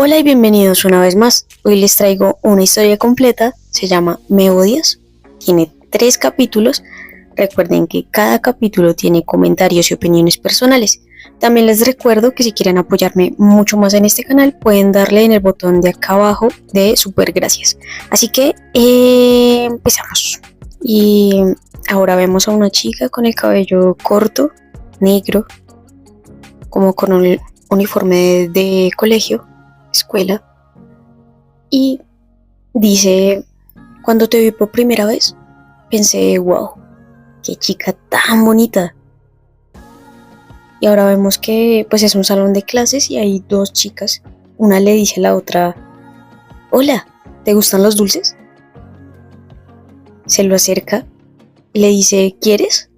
Hola y bienvenidos una vez más. Hoy les traigo una historia completa, se llama ¿Me odias? Tiene 3 capítulos. Recuerden que cada capítulo tiene comentarios y opiniones personales. También les recuerdo que si quieren apoyarme mucho más en este canal, pueden darle en el botón de acá abajo de super gracias. Así que empezamos. Y ahora vemos a una chica con el cabello corto, negro, como con un uniforme de colegio, escuela, y dice: cuando te vi por primera vez, pensé, wow, qué chica tan bonita. Y ahora vemos que pues es un salón de clases y hay 2 chicas. Una le dice a la otra: hola, ¿te gustan los dulces? Se lo acerca y le dice: ¿quieres?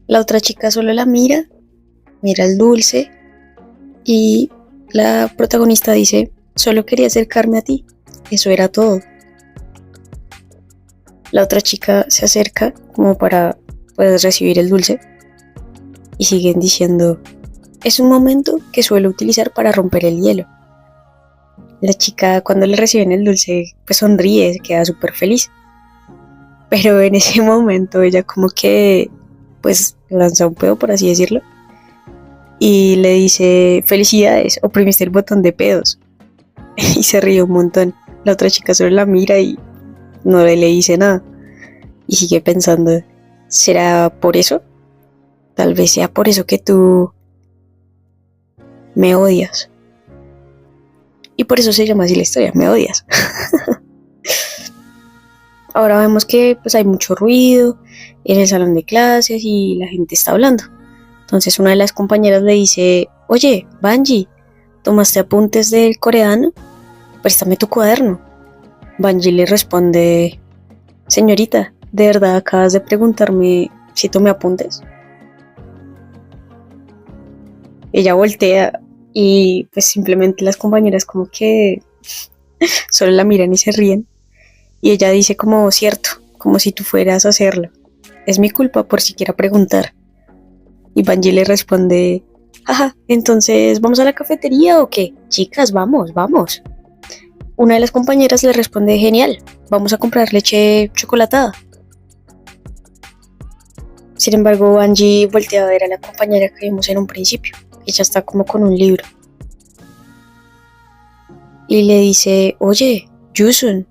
La otra chica solo la mira el dulce y la protagonista dice: solo quería acercarme a ti, eso era todo. La otra chica se acerca como para poder recibir el dulce y siguen diciendo: es un momento que suelo utilizar para romper el hielo. La chica, cuando le reciben el dulce, pues sonríe, se queda súper feliz, pero en ese momento ella como que pues lanza un pedo, por así decirlo, y le dice: felicidades, oprimiste el botón de pedos. Y se ríe un montón. La otra chica solo la mira y no le dice nada. Y sigue pensando: ¿será por eso? Tal vez sea por eso que tú me odias. Y por eso se llama así la historia, Me odias. Ahora vemos que pues hay mucho ruido en el salón de clases y la gente está hablando. Entonces una de las compañeras le dice: oye, Banji, ¿tomaste apuntes del coreano? Préstame tu cuaderno. Banji le responde: señorita, ¿de verdad acabas de preguntarme si tomé apuntes? Ella voltea y pues simplemente las compañeras como que solo la miran y se ríen. Y ella dice como: cierto, como si tú fueras a hacerlo. Es mi culpa por siquiera preguntar. Y Banji le responde: jaja, entonces ¿vamos a la cafetería o qué? Chicas, vamos. Una de las compañeras le responde: genial, vamos a comprar leche chocolatada. Sin embargo, Banji voltea a ver a la compañera que vimos en un principio. Ella está como con un libro. Y le dice: oye, Yusun,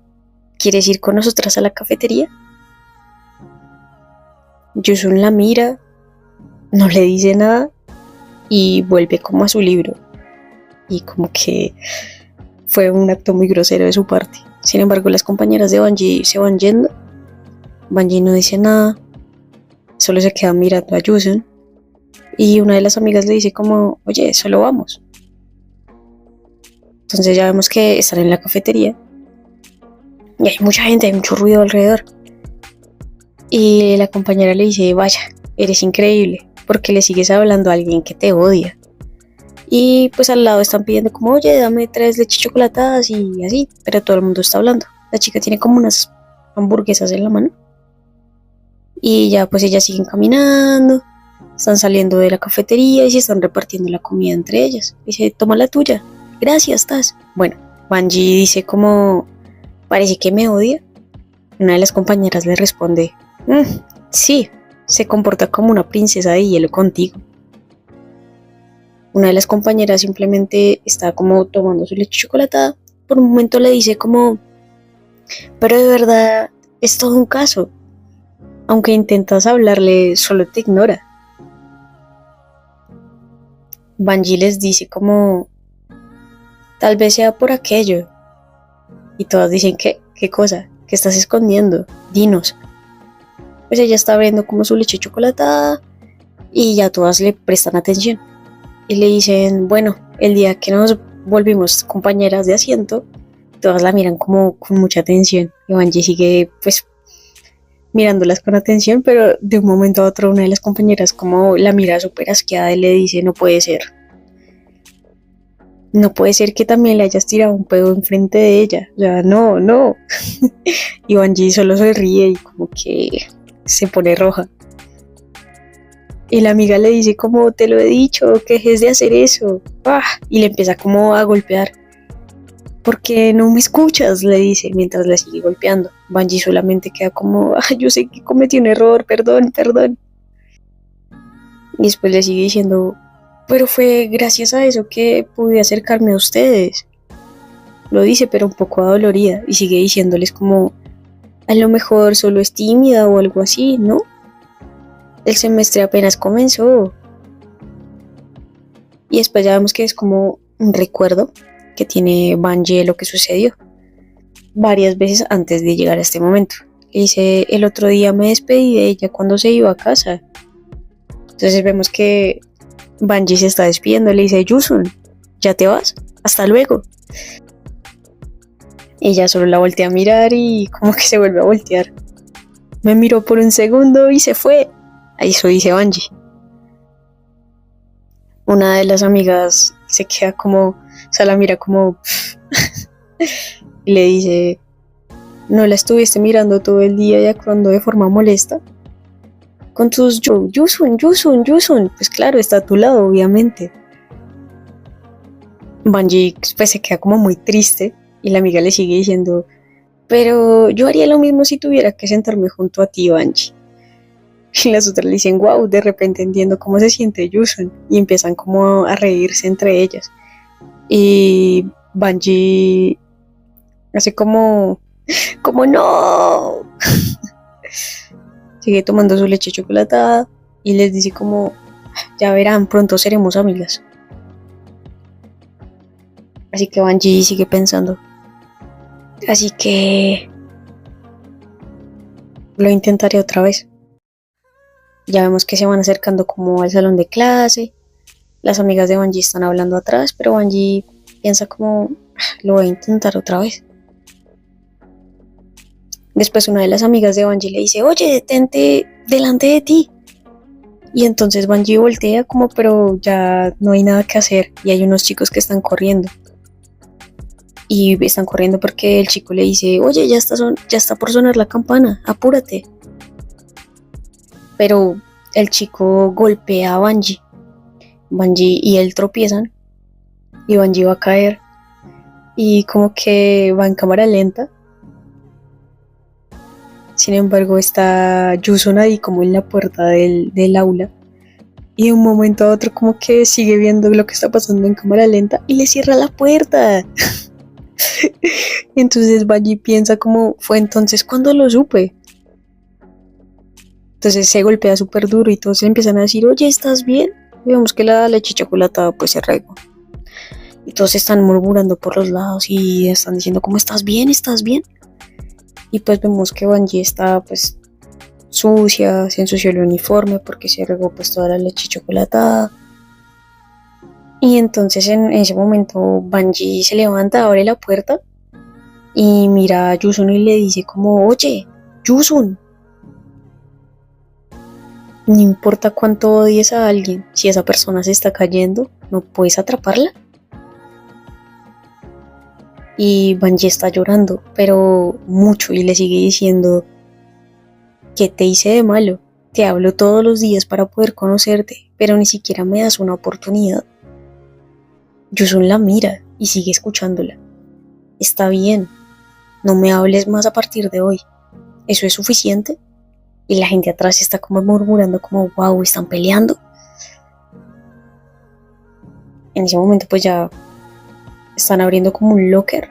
¿quieres ir con nosotras a la cafetería? Yusun la mira, no le dice nada y vuelve como a su libro. Y como que fue un acto muy grosero de su parte. Sin embargo, las compañeras de Banji se van yendo. Banji no dice nada, solo se queda mirando a Yusun. Y una de las amigas le dice como: oye, solo vamos. Entonces ya vemos que están en la cafetería y hay mucha gente, hay mucho ruido alrededor. Y la compañera le dice: vaya, eres increíble, porque le sigues hablando a alguien que te odia. Y pues al lado están pidiendo como: oye, dame 3 leches chocolatadas y así, pero todo el mundo está hablando. La chica tiene como unas hamburguesas en la mano. Y ya pues ellas siguen caminando, están saliendo de la cafetería y se están repartiendo la comida entre ellas. Dice: toma la tuya, gracias, Taz. Bueno, Banji dice como: parece que me odia. Una de las compañeras le responde: sí, se comporta como una princesa de hielo contigo. Una de las compañeras simplemente está como tomando su leche chocolatada. Por un momento le dice como: pero de verdad es todo un caso. Aunque intentas hablarle, solo te ignora. Banji les dice como: tal vez sea por aquello. Y todas dicen: ¿qué cosa? ¿Qué estás escondiendo? Dinos. Pues ella está abriendo como su leche chocolatada y ya todas le prestan atención. Y le dicen: bueno, el día que nos volvimos compañeras de asiento, todas la miran como con mucha atención. Y Banji sigue pues mirándolas con atención, pero de un momento a otro una de las compañeras como la mira súper asqueada y le dice: no puede ser que también le hayas tirado un pedo enfrente de ella, o sea, no. Y Banji solo se ríe y como que se pone roja. Y la amiga le dice como, te lo he dicho, que dejes de hacer eso. Y le empieza como a golpear. ¿Por qué no me escuchas? Le dice mientras le sigue golpeando. Bungie solamente queda como, yo sé que cometí un error, perdón, perdón. Y después le sigue diciendo, pero fue gracias a eso que pude acercarme a ustedes. Lo dice pero un poco adolorida y sigue diciéndoles como, a lo mejor solo es tímida o algo así, ¿no? El semestre apenas comenzó. Y después ya vemos que es como un recuerdo que tiene Bungie de lo que sucedió varias veces antes de llegar a este momento. Le dice, el otro día me despedí de ella cuando se iba a casa. Entonces vemos que Bungie se está despidiendo, le dice, Yusun, ¿ya te vas? Hasta luego. Ella solo la voltea a mirar y como que se vuelve a voltear. Me miró por un segundo y se fue. Eso dice Bungie. Una de las amigas se queda como, o sea, la mira como y le dice, ¿no la estuviste mirando todo el día y actuando de forma molesta? Con tus Yusun, pues claro, está a tu lado, obviamente. Bungie pues se queda como muy triste y la amiga le sigue diciendo, pero yo haría lo mismo si tuviera que sentarme junto a ti, Bungie. Y las otras le dicen, wow, de repente entiendo cómo se siente Yusun. Y empiezan como a reírse entre ellas. Y Bungie hace como no. Sigue tomando su leche chocolatada y les dice como, ya verán, pronto seremos amigas. Así que Bungie sigue pensando, así que lo intentaré otra vez. Ya vemos que se van acercando como al salón de clase. Las amigas de Bungie están hablando atrás, pero Bungie piensa como, lo voy a intentar otra vez. Después una de las amigas de Bungie le dice, oye, detente delante de ti. Y entonces Bungie voltea como, pero ya no hay nada que hacer. Y hay unos chicos que están corriendo. Y están corriendo porque el chico le dice, oye, ya está por sonar la campana, apúrate. Pero el chico golpea a Bungie. Bungie y él tropiezan. Y Bungie va a caer. Y como que va en cámara lenta. Sin embargo, está Yusun ahí como en la puerta del aula. Y de un momento a otro como que sigue viendo lo que está pasando en cámara lenta y le cierra la puerta. Entonces Bungie piensa como, fue entonces cuando lo supe. Entonces se golpea súper duro y todos empiezan a decir, oye, ¿estás bien? Y vemos que la leche chocolatada pues se regó. Y todos están murmurando por los lados y están diciendo como, ¿estás bien? ¿Estás bien? Y pues vemos que Bungie está pues sucia, se ensució el uniforme porque se regó pues toda la leche chocolatada. Y entonces en ese momento Bungie se levanta, abre la puerta y mira a Yusun y le dice como, oye, Yusun, no importa cuánto odies a alguien, si esa persona se está cayendo, ¿no puedes atraparla? Y Bungie está llorando, pero mucho, y le sigue diciendo, ¿qué te hice de malo? Te hablo todos los días para poder conocerte, pero ni siquiera me das una oportunidad. Yusun la mira y sigue escuchándola. Está bien, no me hables más a partir de hoy. ¿Eso es suficiente? Y la gente atrás está como murmurando como, wow, ¿están peleando? En ese momento pues ya están abriendo como un locker.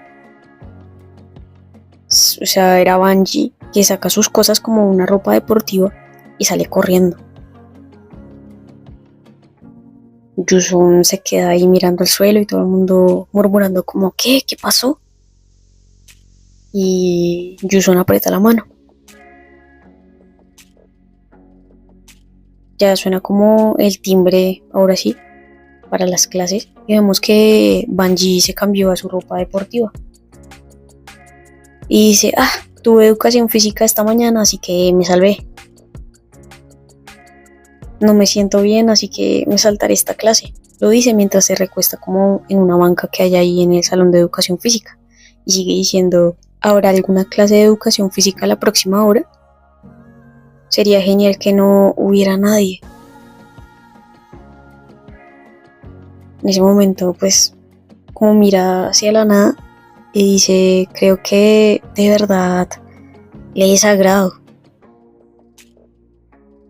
O sea, era Bungie que saca sus cosas como una ropa deportiva y sale corriendo. Yusun se queda ahí mirando al suelo y todo el mundo murmurando como, ¿qué? ¿Qué pasó? Y Yusun aprieta la mano. Ya suena como el timbre, ahora sí, para las clases. Y vemos que Bungie se cambió a su ropa deportiva. Y dice, tuve educación física esta mañana, así que me salvé. No me siento bien, así que me saltaré esta clase. Lo dice mientras se recuesta como en una banca que hay ahí en el salón de educación física. Y sigue diciendo, ¿habrá alguna clase de educación física a la próxima hora? Sería genial que no hubiera nadie. En ese momento pues como mira hacia la nada y dice, creo que de verdad le desagrado.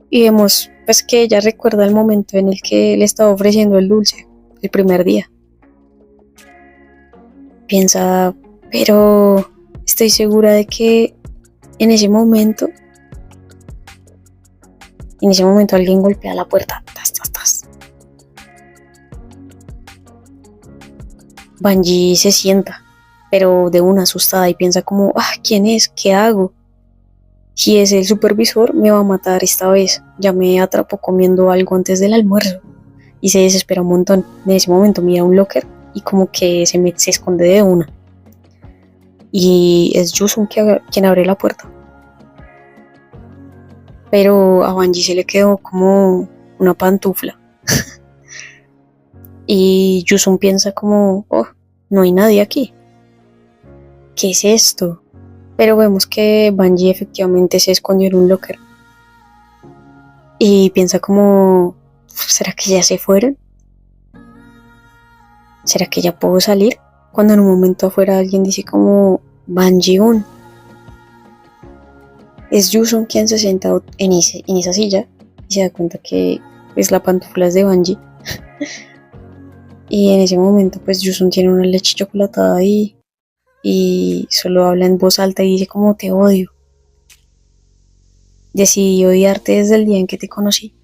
Y vemos pues que ella recuerda el momento en el que le estaba ofreciendo el dulce, el primer día. Piensa, pero estoy segura de que en ese momento alguien golpea la puerta. Tas, tas, tas. Bungie se sienta, pero de una asustada y piensa como, ¿quién es? ¿Qué hago? Si es el supervisor, me va a matar esta vez. Ya me atrapó comiendo algo antes del almuerzo. Y se desespera un montón. En ese momento mira un locker y como que se esconde de una. Y es Yusun quien abre la puerta. Pero a Bungie se le quedó como una pantufla. Y Yusun piensa como, no hay nadie aquí. ¿Qué es esto? Pero vemos que Bungie efectivamente se escondió en un locker. Y piensa como, ¿será que ya se fueron? ¿Será que ya puedo salir? Cuando en un momento afuera alguien dice como, Bungie-un. Es Yusun quien se sienta en esa silla y se da cuenta que pues, la pantufla es de Bungie. Y en ese momento pues Yusun tiene una leche chocolatada ahí y solo habla en voz alta y dice como te odio. Decidí odiarte desde el día en que te conocí.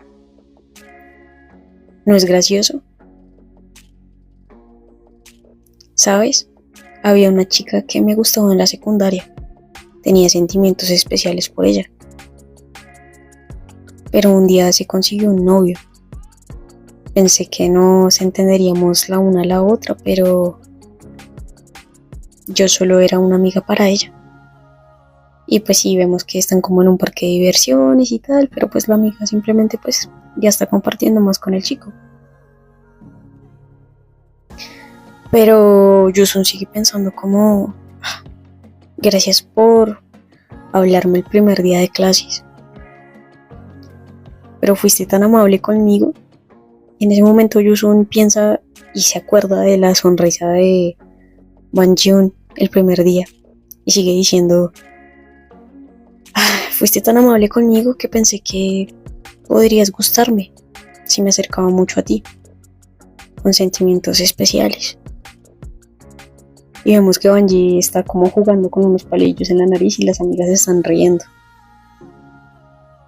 ¿No es gracioso? ¿Sabes? Había una chica que me gustaba en la secundaria. Tenía sentimientos especiales por ella. Pero un día se consiguió un novio. Pensé que nos entenderíamos la una a la otra, pero yo solo era una amiga para ella. Y pues sí, vemos que están como en un parque de diversiones y tal, pero pues la amiga simplemente pues ya está compartiendo más con el chico. Pero Yusun sigue pensando como, gracias por hablarme el primer día de clases. Pero fuiste tan amable conmigo. En ese momento Yusun piensa y se acuerda de la sonrisa de Banjun el primer día. Y sigue diciendo, fuiste tan amable conmigo que pensé que podrías gustarme si me acercaba mucho a ti, con sentimientos especiales. Y vemos que Bungie está como jugando con unos palillos en la nariz y las amigas están riendo.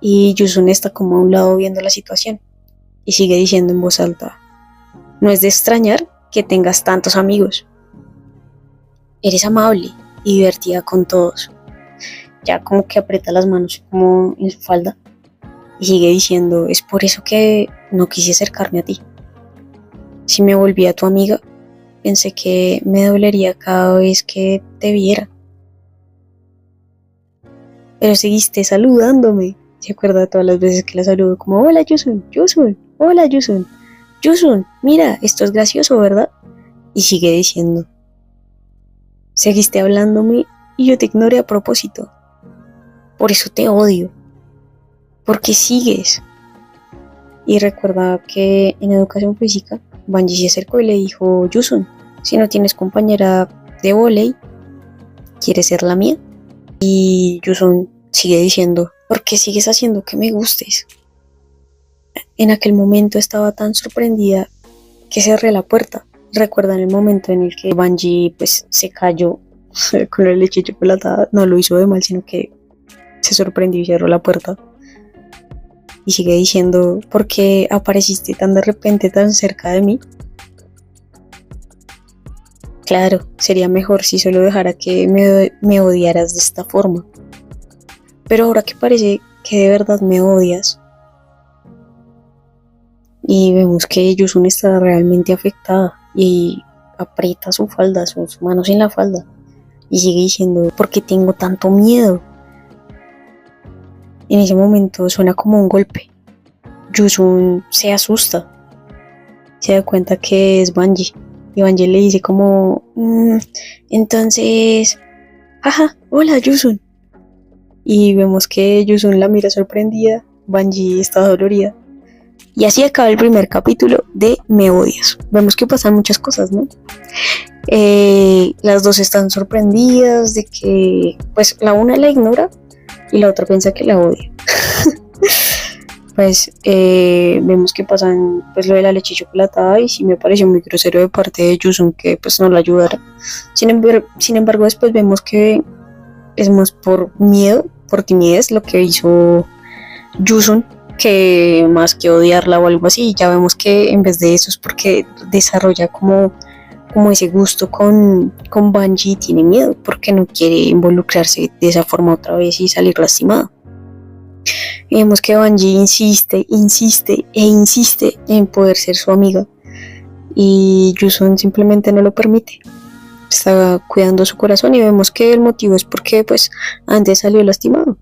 Y Yusun está como a un lado viendo la situación y sigue diciendo en voz alta, no es de extrañar que tengas tantos amigos. Eres amable y divertida con todos. Ya como que aprieta las manos como en su falda y sigue diciendo, es por eso que no quise acercarme a ti. Si me volvía tu amiga, pensé que me dolería cada vez que te viera. Pero seguiste saludándome. Se acuerda de todas las veces que la saludo como, hola Yusun, Yusun, hola Yusun, Yusun, mira, esto es gracioso, ¿verdad? Y sigue diciendo, seguiste hablándome y yo te ignoré a propósito. Por eso te odio. Porque sigues. Y recuerda que en educación física, Bungie se acercó y le dijo, Yusun, si no tienes compañera de vóley, ¿quieres ser la mía? Y Yusun sigue diciendo, ¿por qué sigues haciendo que me gustes? En aquel momento estaba tan sorprendida que cerré la puerta. Recuerdan el momento en el que Bungie pues se cayó con la leche chocolatada. No lo hizo de mal, sino que se sorprendió y cerró la puerta. Y sigue diciendo, ¿por qué apareciste tan de repente tan cerca de mí? Claro, sería mejor si solo dejara que me odiaras de esta forma. Pero ahora que parece que de verdad me odias. Y vemos que Yusun está realmente afectada y aprieta su falda, sus manos en la falda. Y sigue diciendo, ¿por qué tengo tanto miedo? En ese momento suena como un golpe. Yusun se asusta. Se da cuenta que es Bungie. Y Bungie le dice como, entonces, hola Yusun. Y vemos que Yusun la mira sorprendida. Bungie está dolorida. Y así acaba el primer capítulo de Me Odias. Vemos que pasan muchas cosas, ¿no? Las dos están sorprendidas de que, pues, la una la ignora y la otra piensa que la odia. Pues vemos que pasan, pues, lo de la leche chocolatada, y sí me pareció muy grosero de parte de Yusun que, pues, no la ayudara. Sin embargo, después vemos que es más por miedo, por timidez, lo que hizo Yusun, que más que odiarla o algo así. Ya vemos que en vez de eso es porque desarrolla como ese gusto con Banji, tiene miedo porque no quiere involucrarse de esa forma otra vez y salir lastimado. Y vemos que Banji insiste en poder ser su amiga, y Yusun simplemente no lo permite. Está cuidando su corazón, y vemos que el motivo es porque, pues, antes salió lastimado,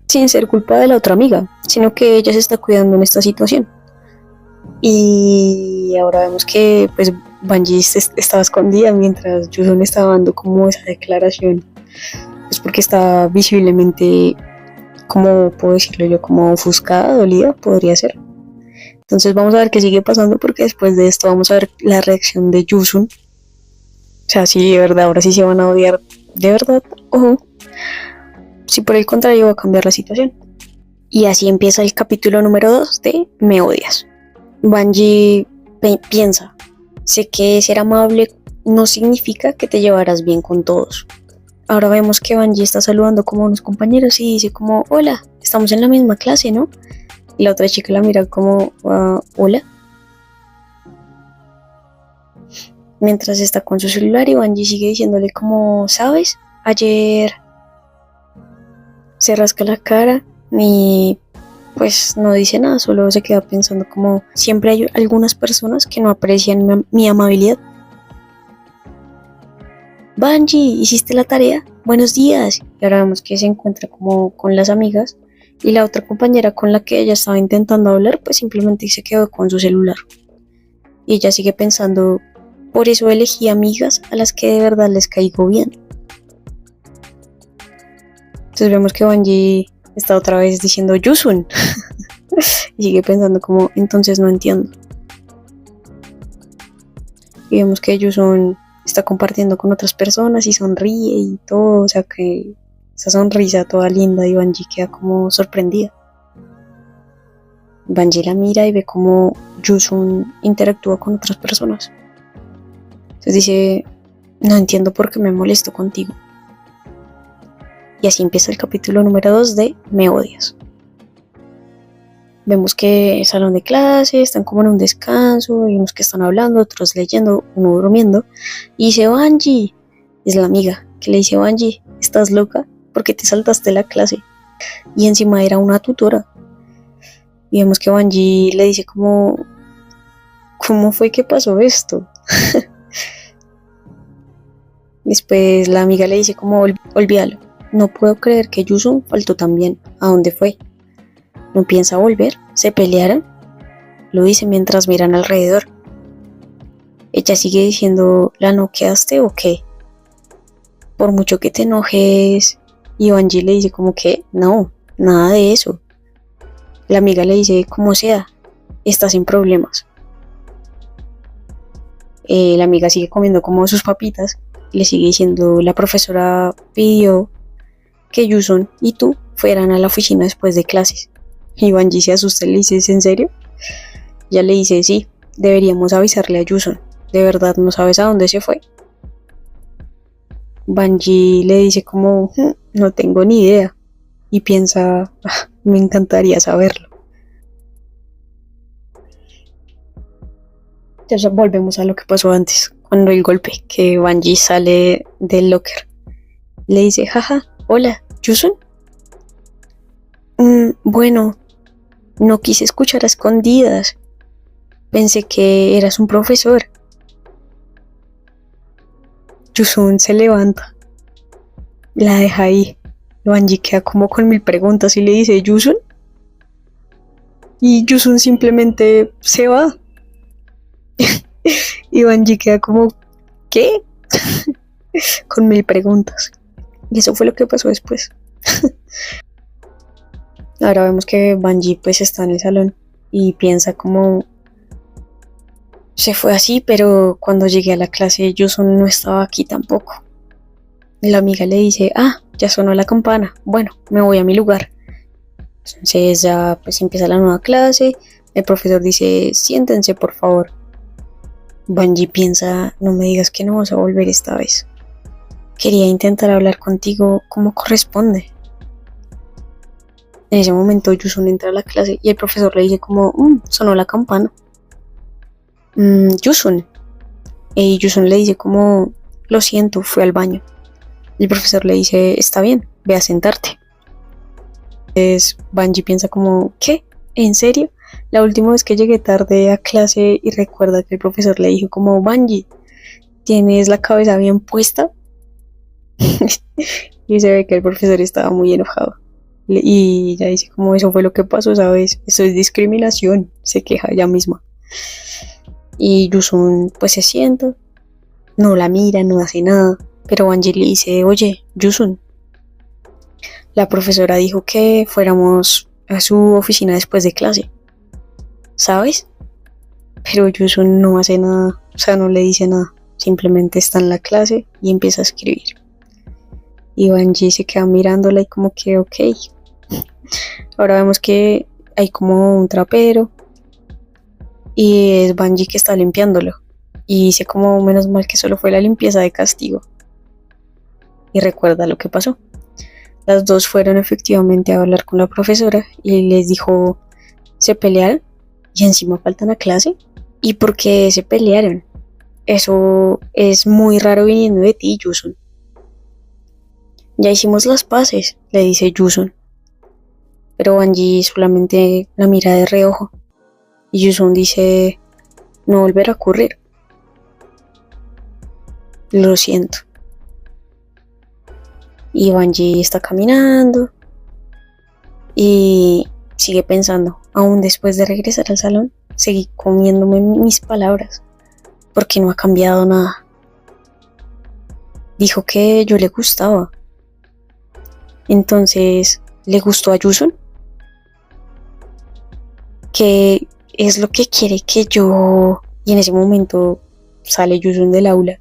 sin ser culpa de la otra amiga, sino que ella se está cuidando en esta situación. Y ahora vemos que, pues, Banji estaba escondida mientras Yusun estaba dando como esa declaración. Es porque está visiblemente, como puedo decirlo yo, como ofuscada, dolida, podría ser. Entonces vamos a ver qué sigue pasando, porque después de esto vamos a ver la reacción de Yusun. O sea, si de verdad ahora sí se van a odiar de verdad, o si por el contrario va a cambiar la situación. Y así empieza el capítulo número 2 de Me Odias. Banji piensa: sé que ser amable no significa que te llevarás bien con todos. Ahora vemos que Banji está saludando como a unos compañeros y dice como: hola, estamos en la misma clase, ¿no? Y la otra chica la mira como: hola. Mientras está con su celular, y Banji sigue diciéndole como: ¿sabes? Ayer. Se rasca la cara y pues no dice nada, solo se queda pensando como: siempre hay algunas personas que no aprecian mi amabilidad. Banji, ¿hiciste la tarea? Buenos días. Y ahora vemos que se encuentra como con las amigas, y la otra compañera con la que ella estaba intentando hablar, pues simplemente se quedó con su celular. Y ella sigue pensando: por eso elegí amigas a las que de verdad les caigo bien. Entonces vemos que Banji está otra vez diciendo Yusun. Y sigue pensando como: entonces no entiendo. Y vemos que Yusun está compartiendo con otras personas y sonríe y todo, o sea, que esa sonrisa toda linda, y Banji queda como sorprendida. Banji la mira y ve como Yusun interactúa con otras personas. Entonces dice: no entiendo por qué me molesto contigo. Y así empieza el capítulo número 2 de Me Odias. Vemos que el salón de clase están como en un descanso, y vemos que están hablando, otros leyendo, uno durmiendo. Y dice: Banji, es la amiga que le dice: Banji, ¿estás loca? ¿Por qué te saltaste la clase? Y encima era una tutora. Y vemos que Banji le dice como: ¿cómo fue que pasó esto? Después la amiga le dice como: olvídalo. No puedo creer que Yusun faltó también. ¿A dónde fue? ¿No piensa volver? ¿Se pelearon? Lo dice mientras miran alrededor. Ella sigue diciendo: ¿la noqueaste o qué? Por mucho que te enojes. Y Banji le dice como que no, nada de eso. La amiga le dice: como sea, estás en problemas. La amiga sigue comiendo como sus papitas. Le sigue diciendo: la profesora pidió que Yusun y tú fueran a la oficina después de clases. Y Banji se asusta y le dice: ¿es en serio? Ella le dice: sí, deberíamos avisarle a Yusun. ¿De verdad no sabes a dónde se fue? Banji le dice como: no tengo ni idea. Y piensa: me encantaría saberlo. Entonces volvemos a lo que pasó antes, cuando el golpe, que Banji sale del locker. Le dice: jaja, hola, ¿Yusun? Bueno, no quise escuchar a escondidas. Pensé que eras un profesor. Yusun se levanta, la deja ahí. Banji queda como con mil preguntas y le dice: ¿Yusun? Y Yusun simplemente se va. Y Banji queda como: ¿qué? Con mil preguntas. Y eso fue lo que pasó después. Ahora vemos que Banji pues está en el salón, y piensa como se fue así, pero cuando llegué a la clase Yusun no estaba aquí tampoco. La amiga le dice, ya sonó la campana, bueno, me voy a mi lugar. Entonces ya pues empieza la nueva clase, el profesor dice, siéntense por favor. Banji piensa, no me digas que no vas a volver esta vez. Quería intentar hablar contigo como corresponde. En ese momento Yusun entra a la clase y el profesor le dice como, sonó la campana. Yusun. Y Yusun le dice como, lo siento, fui al baño. El profesor le dice, está bien, ve a sentarte. Entonces Banji piensa como, ¿qué? ¿En serio? La última vez que llegué tarde a clase y recuerda que el profesor le dijo como, Banji, ¿tienes la cabeza bien puesta? Y se ve que el profesor estaba muy enojado. Y ella dice como, eso fue lo que pasó, ¿sabes? Eso es discriminación, se queja ella misma. Y Yusun pues se sienta, no la mira, no hace nada. Pero Banji le dice, oye, Yusun, la profesora dijo que fuéramos a su oficina después de clase, ¿sabes? Pero Yusun no hace nada, o sea, no le dice nada. Simplemente está en la clase y empieza a escribir. Y Banji se queda mirándola y como que, ok. Ahora vemos que hay como un trapero y es Banji que está limpiándolo. Y dice como, menos mal que solo fue la limpieza de castigo. Y recuerda lo que pasó. Las dos fueron efectivamente a hablar con la profesora y les dijo, se pelearon y encima faltan a clase. ¿Y por qué se pelearon? Eso es muy raro viniendo de ti, Yusun. Ya hicimos las paces, le dice Yusun. Pero Banji solamente la mira de reojo. Y Yusun dice, no volverá a ocurrir. Lo siento. Y Banji está caminando y sigue pensando, aún después de regresar al salón, seguí comiéndome mis palabras, porque no ha cambiado nada. Dijo que yo le gustaba. Entonces, ¿le gustó a Yusun? ¿Qué es lo que quiere que yo? Y en ese momento sale Yusun del aula.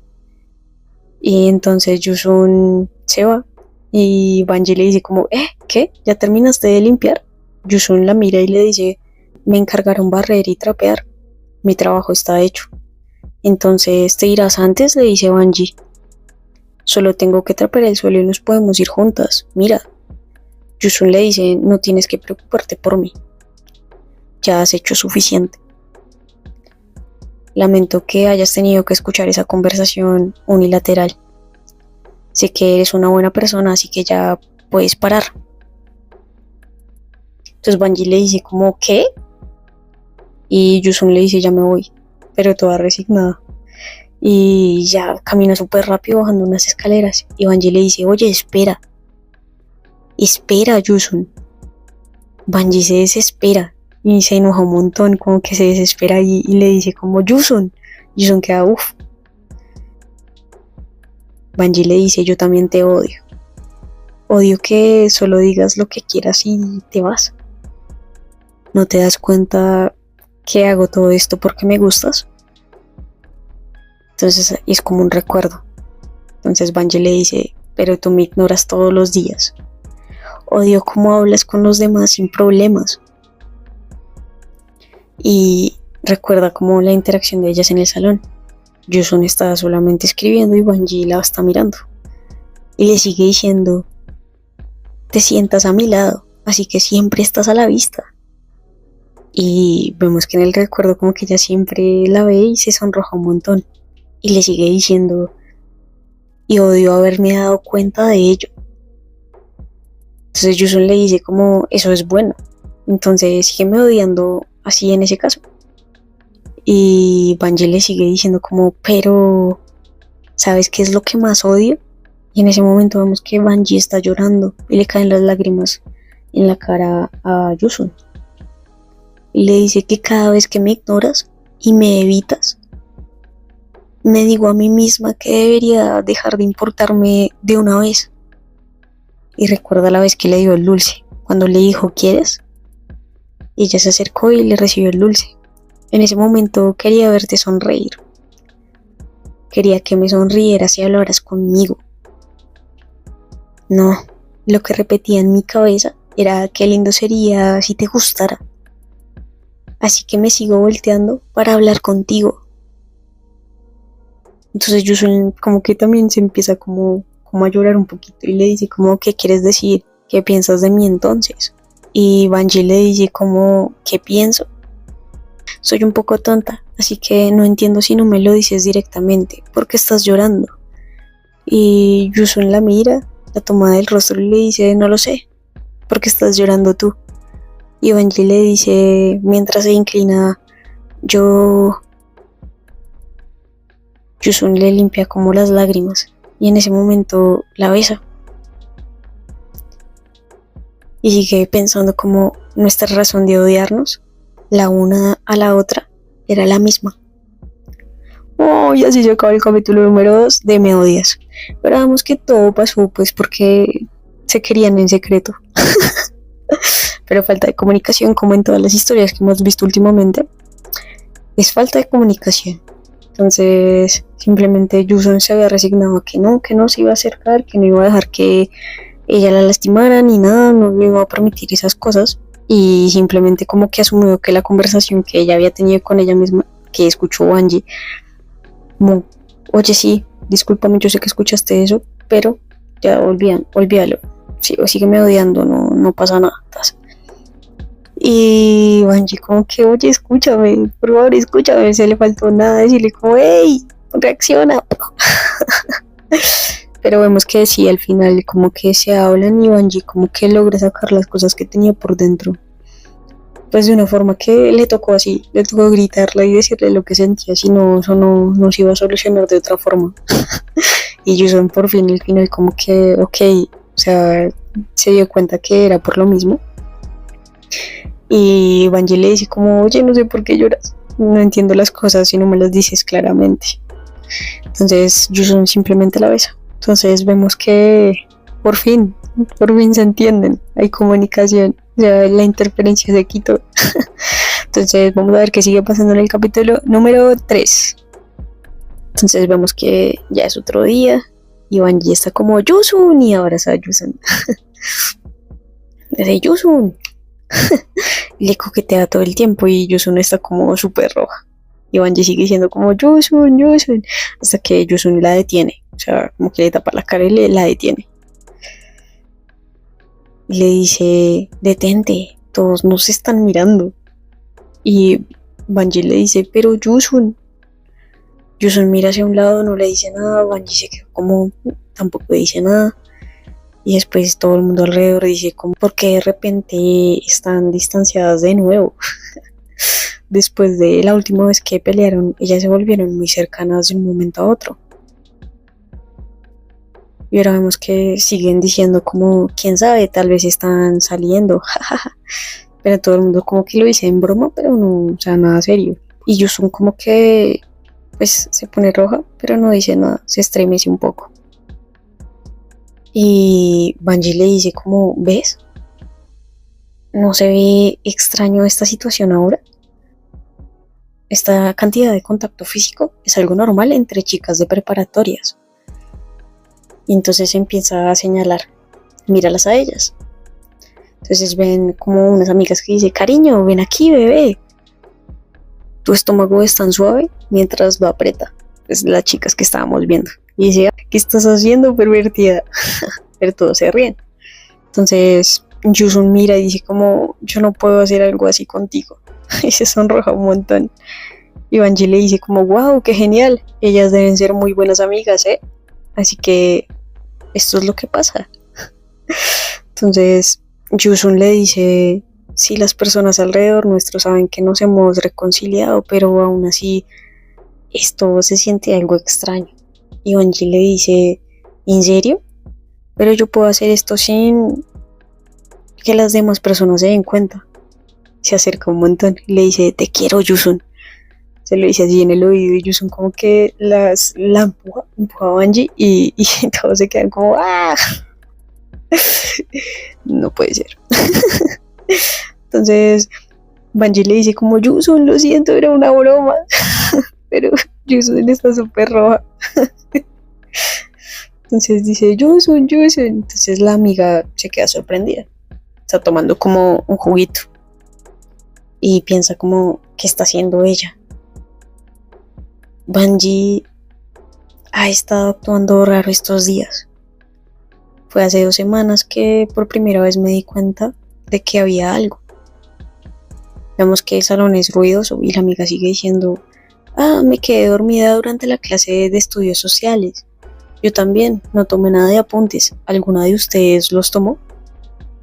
Y entonces Yusun se va. Y Banji le dice como, ¿qué? ¿Ya terminaste de limpiar? Yusun la mira y le dice, me encargaron barrer y trapear. Mi trabajo está hecho. Entonces, ¿te irás antes? Le dice Banji. Solo tengo que trapear el suelo y nos podemos ir juntas. Mira. Yusun le dice, no tienes que preocuparte por mí. Ya has hecho suficiente. Lamento que hayas tenido que escuchar esa conversación unilateral. Sé que eres una buena persona, así que ya puedes parar. Entonces Banji le dice como, ¿qué? Y Yusun le dice, ya me voy, pero toda resignada. Y ya camina súper rápido bajando unas escaleras. Y Banji le dice, oye, espera. Espera, Yusun. Banji se desespera y se enoja un montón, como que se desespera y le dice como, Yusun. Yusun queda, uff. Banji le dice, yo también te odio. Odio que solo digas lo que quieras y te vas. ¿No te das cuenta que hago todo esto porque me gustas? Entonces es como un recuerdo. Entonces Banji le dice, pero tú me ignoras todos los días. Odio cómo hablas con los demás sin problemas. Y recuerda como la interacción de ellas en el salón. Yusun está solamente escribiendo y Banji la está mirando. Y le sigue diciendo, te sientas a mi lado, así que siempre estás a la vista. Y vemos que en el recuerdo como que ella siempre la ve y se sonroja un montón. Y le sigue diciendo, y odio haberme dado cuenta de ello. Entonces Yusun le dice como, eso es bueno. Entonces sígueme odiando así en ese caso. Y Banji le sigue diciendo como, pero ¿sabes qué es lo que más odio? Y en ese momento vemos que Banji está llorando y le caen las lágrimas en la cara a Yusun. Y le dice que cada vez que me ignoras y me evitas, me digo a mí misma que debería dejar de importarme de una vez. Y recuerda la vez que le dio el dulce, cuando le dijo, ¿quieres? Ella se acercó y le recibió el dulce. En ese momento quería verte sonreír. Quería que me sonrieras y hablaras conmigo. No, lo que repetía en mi cabeza era qué lindo sería si te gustara. Así que me sigo volteando para hablar contigo. Entonces Yusun como que también se empieza como a llorar un poquito y le dice como, ¿qué quieres decir? ¿Qué piensas de mí entonces? Y Banji le dice como, ¿qué pienso? Soy un poco tonta, así que no entiendo si no me lo dices directamente. ¿Por qué estás llorando? Y Yusun la mira, la toma del rostro y le dice, no lo sé. ¿Por qué estás llorando tú? Y Banji le dice, mientras se inclina, Yusun le limpia como las lágrimas y en ese momento la besa. Y sigue pensando como nuestra razón de odiarnos, la una a la otra, era la misma. Oh, y así se acaba el capítulo número 2 de Me Odias. Pero vamos que todo pasó pues porque se querían en secreto. Pero falta de comunicación, como en todas las historias que hemos visto últimamente, es falta de comunicación. Entonces simplemente Yusun se había resignado a que no se iba a acercar, que no iba a dejar que ella la lastimara ni nada, no le iba a permitir esas cosas, y simplemente como que asumió que la conversación que ella había tenido con ella misma, que escuchó Banji, como, oye sí, discúlpame, yo sé que escuchaste eso, pero ya olvídalo, sí, sígueme odiando, no pasa nada. Y Banji como que, oye, escúchame, por favor, escúchame, se le faltó nada decirle como, hey, reacciona. Pero vemos que sí, al final como que se hablan y Banji como que logra sacar las cosas que tenía por dentro. Pues de una forma que le tocó así, le tocó gritarle y decirle lo que sentía, si no, eso no se iba a solucionar de otra forma. Y Yuson por fin, al final como que, ok, o sea, se dio cuenta que era por lo mismo. Y Banji le dice como, oye, no sé por qué lloras, no entiendo las cosas si no me las dices claramente. Entonces Yusun simplemente la besa. Entonces vemos que por fin se entienden, hay comunicación, ya la interferencia se quitó. Entonces vamos a ver qué sigue pasando en el capítulo número 3. Entonces vemos que ya es otro día y Banji está como Yusun y abraza a Yusun. Dice Yusun. Le coquetea todo el tiempo y Yusun está como súper roja. Y Banji sigue diciendo como Yusun, hasta que Yusun la detiene. O sea, como que le tapa la cara y la detiene. Y le dice, detente, todos nos están mirando. Y Banji le dice, pero Yusun. Yusun mira hacia un lado, no le dice nada. Banji se queda como, tampoco dice nada. Y después todo el mundo alrededor dice como, ¿por qué de repente están distanciadas de nuevo? Después de la última vez que pelearon, ellas se volvieron muy cercanas de un momento a otro. Y ahora vemos que siguen diciendo como, quién sabe, tal vez están saliendo, pero todo el mundo como que lo dice en broma, pero no, o sea, nada serio. Y Yusun como que, pues, se pone roja, pero no dice nada, se estremece un poco. Y Banji le dice como, ¿ves? ¿No se ve extraño esta situación ahora? Esta cantidad de contacto físico es algo normal entre chicas de preparatorias. Y entonces empieza a señalar, míralas a ellas. Entonces ven como unas amigas que dicen, cariño, ven aquí, bebé. Tu estómago es tan suave mientras lo aprieta. Es las chicas que estábamos viendo. Y dice, ¿qué estás haciendo, pervertida? Pero todos se ríen. Entonces Yusun mira y dice como, yo no puedo hacer algo así contigo. Y se sonroja un montón. Y Banji le dice como, wow, qué genial. Ellas deben ser muy buenas amigas, ¿eh? Así que esto es lo que pasa. Entonces Yusun le dice, sí, las personas alrededor nuestro saben que nos hemos reconciliado, pero aún así esto se siente algo extraño. Y Banji le dice, ¿en serio? Pero yo puedo hacer esto sin que las demás personas se den cuenta. Se acerca un montón y le dice, te quiero, Yusun. Se lo dice así en el oído y Yusun como que la empuja a Banji y todos se quedan como ¡ah! No puede ser. Entonces Banji le dice como, Yusun, lo siento, era una broma. Pero Yusun está súper roja. Entonces dice, Yusun, Yusun. Entonces la amiga se queda sorprendida. Está tomando como un juguito. Y piensa como, ¿qué está haciendo ella? Banji ha estado actuando raro estos días. Fue hace 2 semanas que por primera vez me di cuenta de que había algo. Vemos que el salón es ruidoso y la amiga sigue diciendo, me quedé dormida durante la clase de estudios sociales. Yo también, no tomé nada de apuntes. ¿Alguna de ustedes los tomó?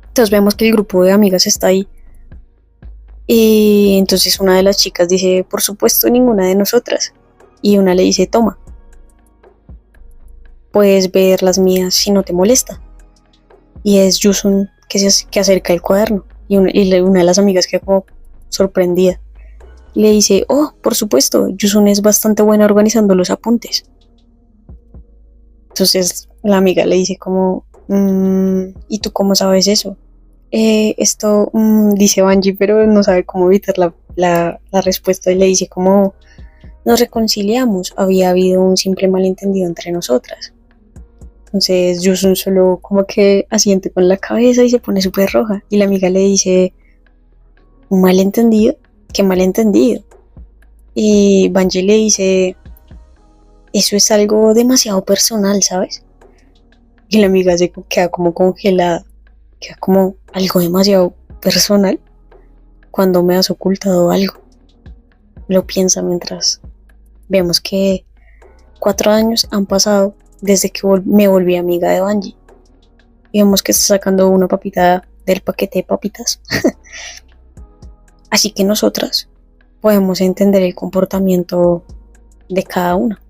Entonces vemos que el grupo de amigas está ahí. Y entonces una de las chicas dice, por supuesto, ninguna de nosotras. Y una le dice, toma. Puedes ver las mías si no te molesta. Y es Yusun que acerca el cuaderno. Y una de las amigas queda como sorprendida. Le dice, por supuesto, Yusun es bastante buena organizando los apuntes. Entonces la amiga le dice como, ¿y tú cómo sabes eso? Esto, dice Banji, pero no sabe cómo evitar la respuesta y le dice como, nos reconciliamos, había habido un simple malentendido entre nosotras. Entonces Yusun solo como que asiente con la cabeza y se pone súper roja. Y la amiga le dice, ¿un malentendido? ¿Qué malentendido? Y Banji le dice, eso es algo demasiado personal, ¿sabes? Y la amiga se queda como congelada, queda como algo demasiado personal. Cuando me has ocultado algo. Lo piensa mientras vemos que 4 años han pasado desde que me volví amiga de Banji. Y vemos que está sacando una papita del paquete de papitas. Así que nosotras podemos entender el comportamiento de cada una.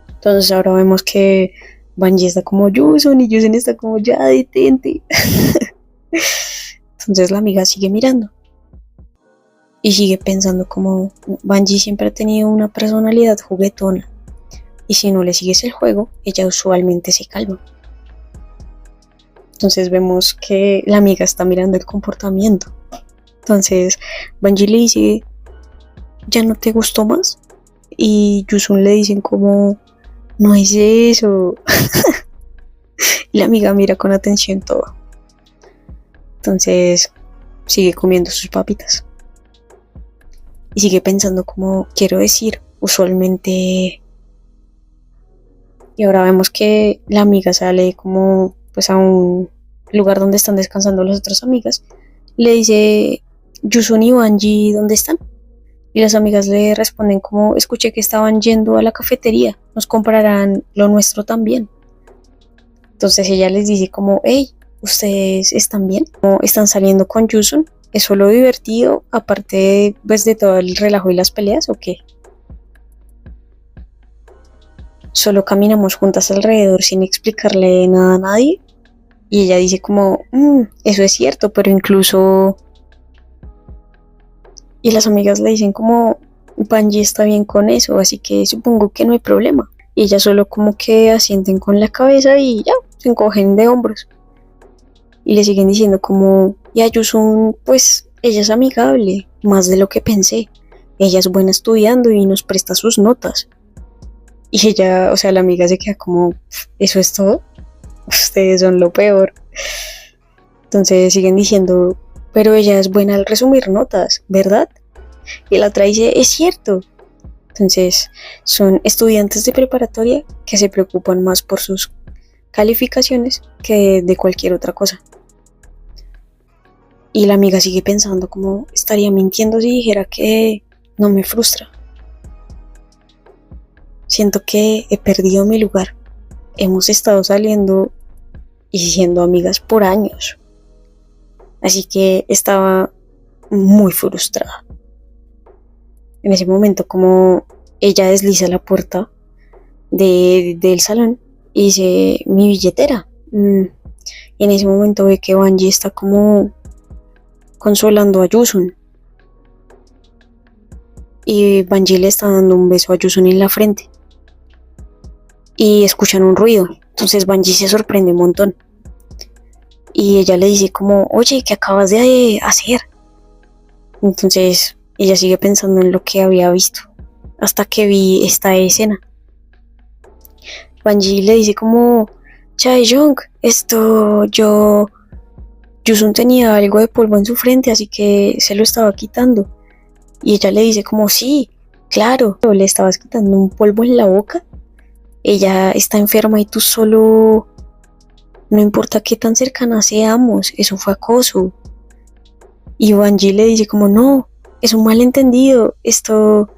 Entonces ahora vemos que Banji está como Yusun y Yusun está como ya detente. Entonces la amiga sigue mirando y sigue pensando como Banji siempre ha tenido una personalidad juguetona y si no le sigues el juego, ella usualmente se calma. Entonces vemos que la amiga está mirando el comportamiento. Entonces Banji le dice, ¿ya no te gustó más? Y Yusun le dicen como, no es eso. Y la amiga mira con atención todo. Entonces sigue comiendo sus papitas. Y sigue pensando como, quiero decir, usualmente. Y ahora vemos que la amiga sale como pues a un lugar donde están descansando las otras amigas. Le dice, Yusun y Banji, ¿dónde están? Y las amigas le responden como, escuché que estaban yendo a la cafetería, nos comprarán lo nuestro también. Entonces ella les dice como, hey, ¿ustedes están bien? ¿O están saliendo con Yusun? ¿Es solo divertido, aparte pues, de todo el relajo y las peleas o qué? Solo caminamos juntas alrededor sin explicarle nada a nadie. Y ella dice como, eso es cierto, pero incluso... Y las amigas le dicen como, Banji está bien con eso, así que supongo que no hay problema. Y ellas solo como que asienten con la cabeza y ya, se encogen de hombros. Y le siguen diciendo como, y a Yusun, pues, ella es amigable, más de lo que pensé. Ella es buena estudiando y nos presta sus notas. Y ella, o sea, la amiga se queda como, ¿eso es todo? Ustedes son lo peor. Entonces siguen diciendo, pero ella es buena al resumir notas, ¿verdad? Y la otra dice, es cierto. Entonces son estudiantes de preparatoria que se preocupan más por sus calificaciones que de cualquier otra cosa. Y la amiga sigue pensando como, estaría mintiendo si dijera que no me frustra. Siento que he perdido mi lugar. Hemos estado saliendo y siendo amigas por años. Así que estaba muy frustrada. En ese momento, como ella desliza la puerta del salón y dice, mi billetera. Y en ese momento ve que Banji está como consolando a Yusun. Y Banji le está dando un beso a Yusun en la frente. Y escuchan un ruido. Entonces Banji se sorprende un montón. Y ella le dice como, oye, ¿qué acabas de hacer? Entonces ella sigue pensando en lo que había visto hasta que vi esta escena. Banji le dice como, Chae-young, Yusun tenía algo de polvo en su frente, así que se lo estaba quitando. Y ella le dice como, sí, claro, le estabas quitando un polvo en la boca. Ella está enferma y tú solo... No importa qué tan cercana seamos, eso fue acoso. Y Banji le dice como, no, es un malentendido, esto...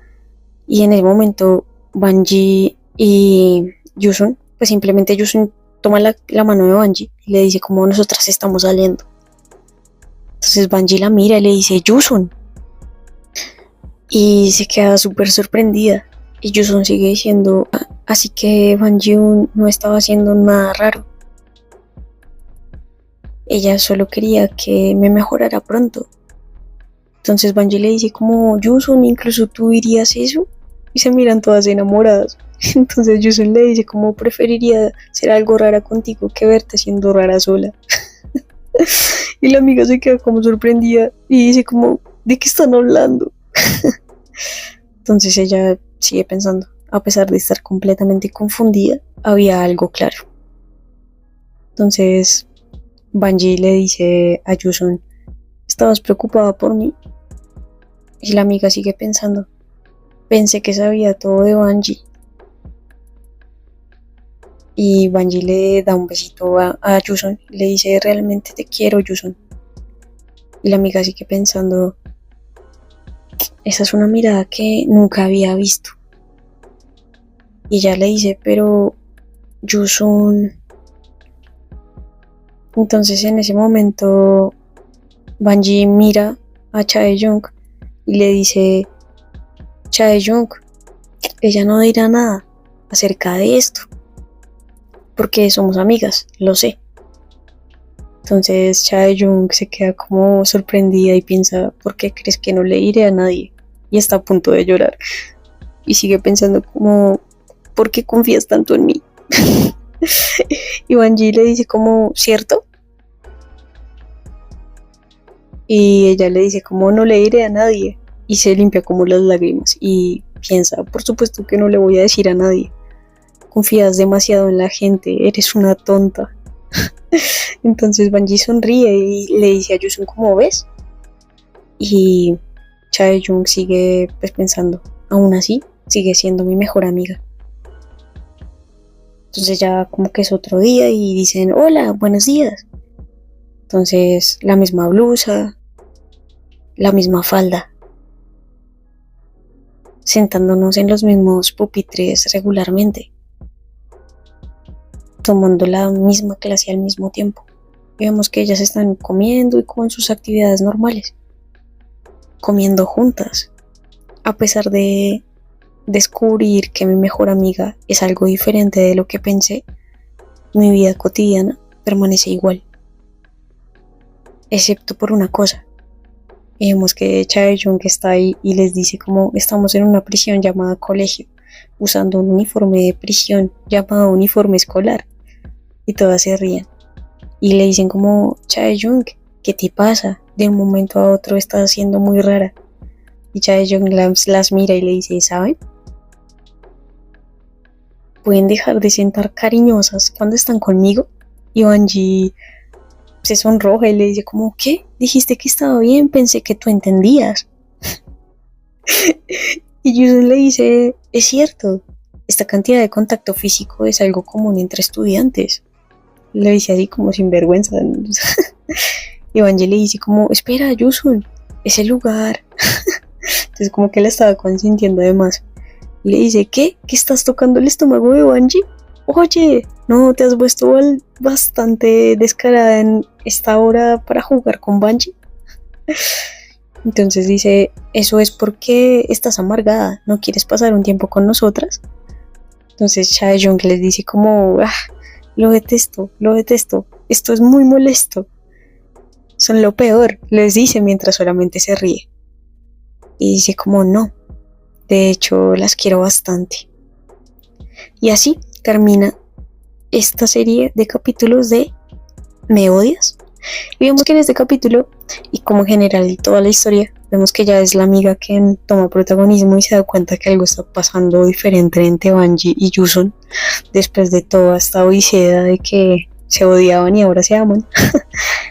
Y en ese momento Banji y Yusun, pues simplemente Yusun toma la mano de Banji y le dice como nosotras estamos saliendo. Entonces Banji la mira y le dice Yusun. Y se queda súper sorprendida. Y Yusun sigue diciendo, así que Banji no estaba haciendo nada raro. Ella solo quería que me mejorara pronto. Entonces Banji le dice como, Yusun, incluso tú dirías eso. Y se miran todas enamoradas. Entonces Yusun le dice como preferiría ser algo rara contigo que verte siendo rara sola. Y la amiga se queda como sorprendida y dice como, ¿de qué están hablando? Entonces ella sigue pensando, a pesar de estar completamente confundida, había algo claro. Entonces Banji le dice a Yusun, ¿estabas preocupada por mí? Y la amiga sigue pensando, pensé que sabía todo de Banji. Y Banji le da un besito a Yusun y le dice, realmente te quiero, Yusun. Y la amiga sigue pensando, esa es una mirada que nunca había visto. Y ella le dice, pero Yusun... Entonces en ese momento Banji mira a Chae-young y le dice, Chae-young, ella no dirá nada acerca de esto, porque somos amigas, lo sé. Entonces Chae-young se queda como sorprendida y piensa, ¿por qué crees que no le diré a nadie? Y está a punto de llorar. Y sigue pensando como, ¿por qué confías tanto en mí? Y Banji le dice como, ¿cierto? Y ella le dice como, no le diré a nadie. Y se limpia como las lágrimas y piensa, por supuesto que no le voy a decir a nadie. Confías demasiado en la gente, eres una tonta. Entonces Banji sonríe y le dice a Yusun, ¿cómo ves? Y Chae-young sigue pues pensando, aún así sigue siendo mi mejor amiga. Entonces ya como que es otro día y dicen, hola, buenos días. Entonces la misma blusa, la misma falda, sentándonos en los mismos pupitres regularmente, tomando la misma clase al mismo tiempo. Y vemos que ellas están comiendo y con sus actividades normales, comiendo juntas, a pesar de descubrir que mi mejor amiga es algo diferente de lo que pensé. Mi vida cotidiana permanece igual, excepto por una cosa. Y vemos que Chae-young está ahí y les dice como estamos en una prisión llamada colegio, usando un uniforme de prisión llamado uniforme escolar. Y todas se ríen. Y le dicen como, Chae-young, ¿qué te pasa? De un momento a otro estás siendo muy rara. Y Chae-young las mira y le dice, ¿saben? ¿Pueden dejar de sentar cariñosas cuando están conmigo? Y Banji se sonroja y le dice como, ¿qué? Dijiste que estaba bien, pensé que tú entendías. Y Yusun le dice, es cierto, esta cantidad de contacto físico es algo común entre estudiantes. Le dice así como sin vergüenza. Y Banji le dice como, espera, Yusun, ese lugar. Entonces como que le estaba consintiendo además. Le dice, ¿qué? ¿Que estás tocando el estómago de Banji? Oye, no, te has puesto bastante descarada en esta hora para jugar con Banji. Entonces dice, eso es porque estás amargada, ¿no quieres pasar un tiempo con nosotras? Entonces Chae-young les dice como, lo detesto, esto es muy molesto. Son lo peor, les dice mientras solamente se ríe. Y dice como, no, de hecho las quiero bastante. Y así termina esta serie de capítulos de ¿Me odias? Y vemos que en este capítulo, y como en general toda la historia, vemos que ella es la amiga que toma protagonismo y se da cuenta que algo está pasando diferente entre Banji y Yusun después de toda esta odisea de que se odiaban y ahora se aman.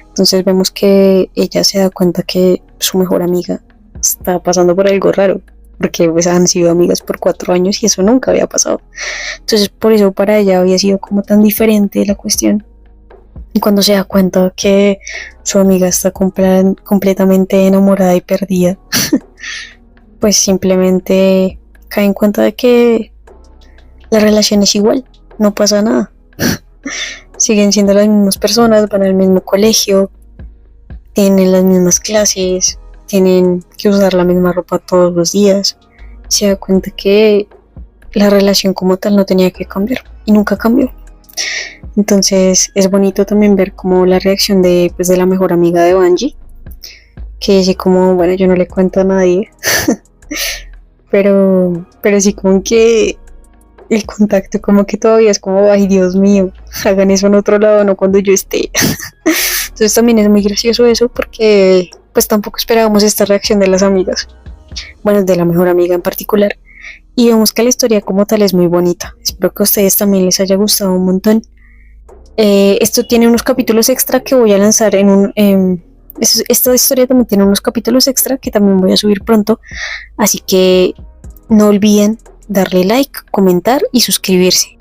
Entonces vemos que ella se da cuenta que su mejor amiga está pasando por algo raro, porque pues han sido amigas por 4 años y eso nunca había pasado. Entonces por eso para ella había sido como tan diferente la cuestión. Y cuando se da cuenta que su amiga está completamente enamorada y perdida, pues simplemente cae en cuenta de que la relación es igual, no pasa nada. Siguen siendo las mismas personas, van al mismo colegio, tienen las mismas clases, tienen que usar la misma ropa todos los días. Se da cuenta que la relación como tal no tenía que cambiar y nunca cambió. Entonces es bonito también ver como la reacción de la mejor amiga de Banji, que dice como, bueno, yo no le cuento a nadie, pero sí como que el contacto como que todavía es como, ay Dios mío, hagan eso en otro lado, no cuando yo esté. Entonces también es muy gracioso eso porque pues tampoco esperábamos esta reacción de las amigas, bueno, de la mejor amiga en particular, y vemos que la historia como tal es muy bonita. Espero que a ustedes también les haya gustado un montón. Esto tiene unos capítulos extra que voy a lanzar esta historia también tiene unos capítulos extra que también voy a subir pronto, así que no olviden darle like, comentar y suscribirse.